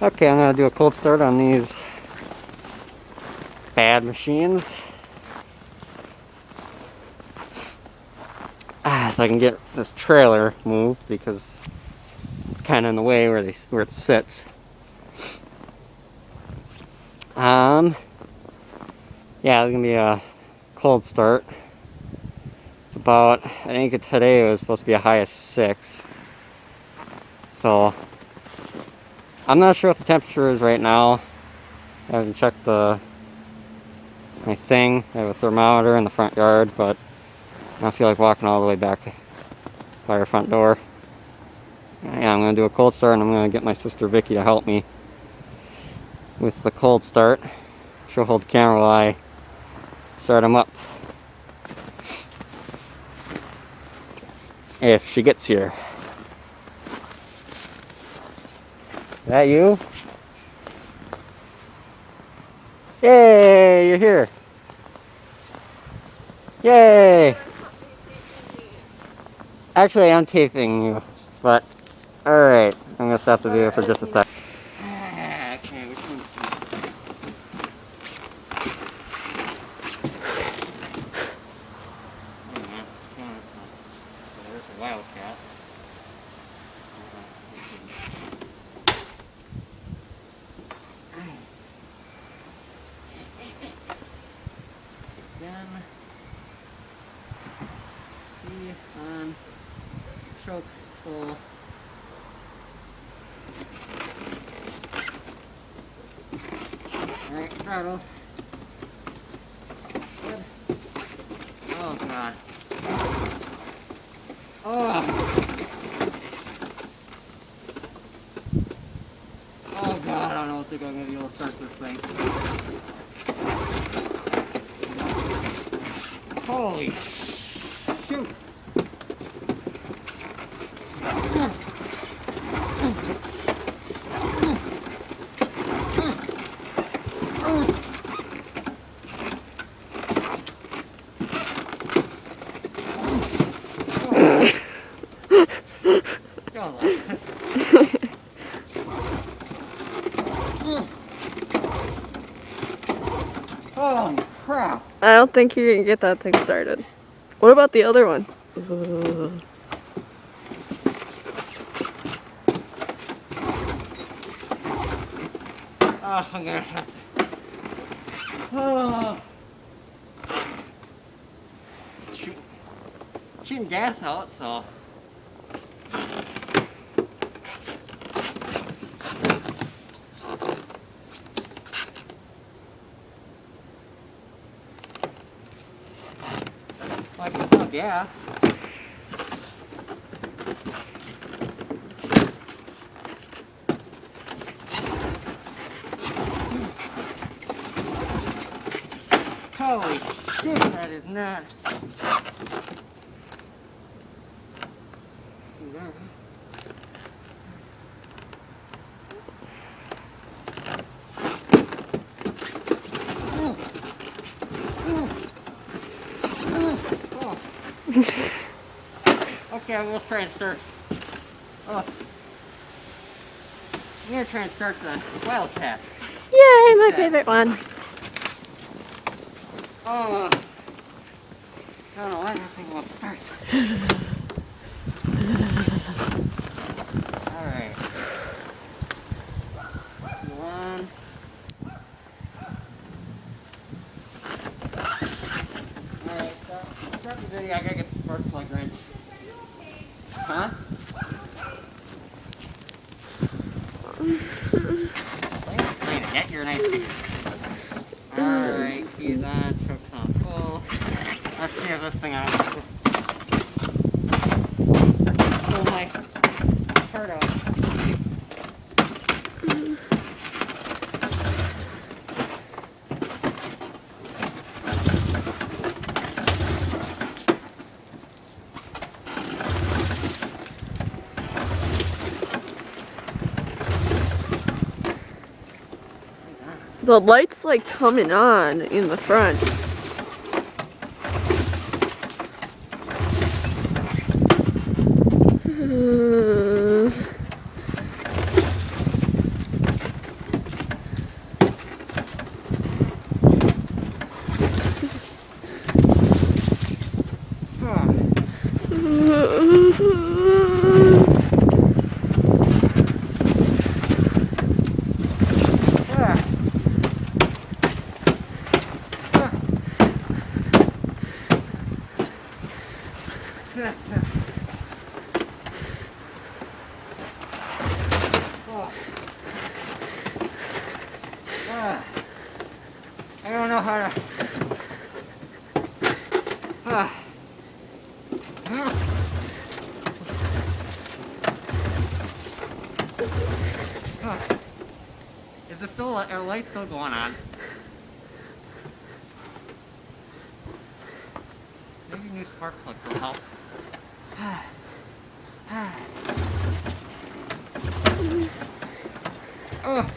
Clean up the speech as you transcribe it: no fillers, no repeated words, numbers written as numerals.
Okay, I'm gonna do a cold start on these bad machines. So I can get this trailer moved because it's kind of in the way where it sits. Yeah, it's gonna be a cold start. It's about, I think today it was supposed to be a high of 6. So I'm not sure what the temperature is right now. I haven't checked my thing. I have a thermometer in the front yard, but I don't feel like walking all the way back by our front door. Yeah, I'm gonna do a cold start, and I'm gonna get my sister Vicky to help me with the cold start. She'll hold the camera while I start them up. If she gets here. Is that you? Yay, you're here. Yay. Actually, I'm taping you, but alright, I'm gonna stop the video for just a sec. Okay, which one's there's a wildcat. Then see on choke full. Alright, throttle. Good. Oh god. Oh! Oh god, I don't think I'm gonna be able to start this thing. Holy shoot! Holy crap! I don't think you're gonna get that thing started. What about the other one? Oh, I'm gonna have to. Oh. Shooting gas out, so. I can smell gas. Holy shit, that is not. Okay, I'm gonna try and start. Oh. I'm gonna try and start the wildcat. Yay, my favorite one. Oh. I don't know why that thing won't start. Alright. One. Alright, start the video. I gotta get the spark plug wrench. Huh? Get your nice picture. Alright, keys on, choke's on full. Let's see if this thing out. Pull my part out. The light's like coming on in the front. I don't know how to... Is it still, are lights still going on? Maybe new spark plugs will help. Oh.